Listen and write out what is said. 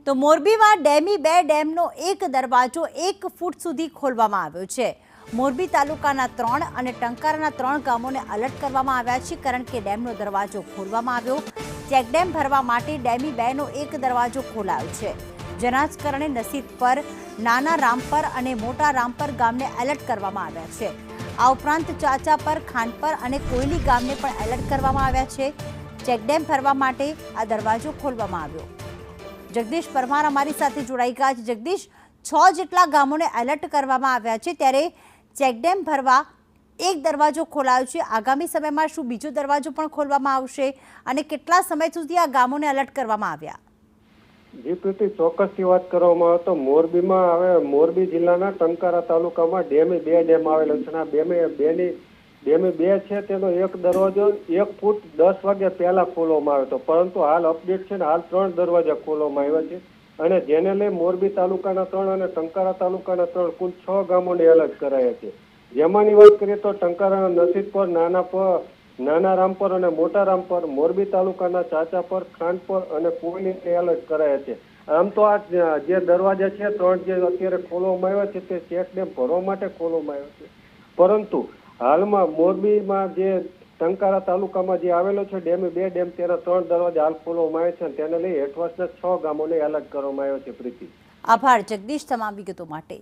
તો મોરબીમાં ડેમી 2 ડેમનો એક દરવાજો 1 ફૂટ સુધી ખોલવામાં આવ્યો છે। મોરબી તાલુકાના 3 અને ટંકારાના 3 ગામોને એલર્ટ કરવામાં આવ્યા છે, કારણ કે ડેમનો દરવાજો ખોલવામાં આવ્યો। ચેકડેમ ભરવા માટે ડેમી 2નો એક દરવાજો ખોલાયો છે, જેના જ કારણે નસીબપર, નાના રામપર અને મોટા રામપર ગામને એલર્ટ કરવામાં આવ્યા છે। આ ઉપરાંત ચાચાપર, ખાનપર અને કોયલી ગામને પણ એલર્ટ કરવામાં આવ્યા છે। ચેકડેમ ભરવા માટે આ દરવાજો ખોલવામાં આવ્યો। જગદીશ પરમાર અમારી સાથે જોડાઈ ગયા છે। જગદીશ, 6 જેટલા ગામોને એલર્ટ કરવામાં આવ્યા છે, ત્યારે ચેકડેમ ભરવા એક દરવાજો ખોલાયો છે। આગામી સમયમાં શું બીજો દરવાજો પણ ખોલવામાં આવશે અને કેટલા સમય સુધી આ ગામોને એલર્ટ કરવામાં આવ્યા? જી પ્રીતિ, ચોક્કસથી વાત કરવામાં આવે તો મોરબીમાં હવે મોરબી જિલ્લાના ટંકારા તાલુકામાં ડેમી 2 ડેમ આવેલો છે। આ ડેમી 2 છે તેનો એક દરવાજો 1 ફૂટ 10 વાગ્યા પહેલા ખોલવામાં આવ્યો હતો, પરંતુ હાલ અપડેટ છે ને હાલ 3 દરવાજા ખોલવામાં આવ્યા છે, અને જેને લઈ મોરબી તાલુકાના 3 અને ટંકારા તાલુકાના 3 કુલ 6 ગામોને એલર્ટ કરાયા છે। જેમાંની વાત કરીએ તો ટંકારાના નસીબપર, નાના રામપર અને મોટા રામપર, મોરબી તાલુકાના ચાચાપર, ખાનપર અને કોયલીને એલર્ટ કરાયા છે। આમ તો આ જે દરવાજા છે 3 જે અત્યારે ખોલવામાં આવ્યા છે તે ચેકડેમ ભરવા માટે ખોલવામાં આવ્યા છે, પરંતુ હાલમાં મોરબીમાં જે ટંકારા તાલુકામાં જે આવેલો છે ડેમી 2 ડેમ, તેના 3 દરવાજા હાલ ખોલવામાં આવ્યા છે, તેને લઈ હેઠવાસના 6 ગામોને એલર્ટ કરવામાં આવ્યો છે। પ્રીતિ, આભાર જગદીશ તમામ વિગતો માટે।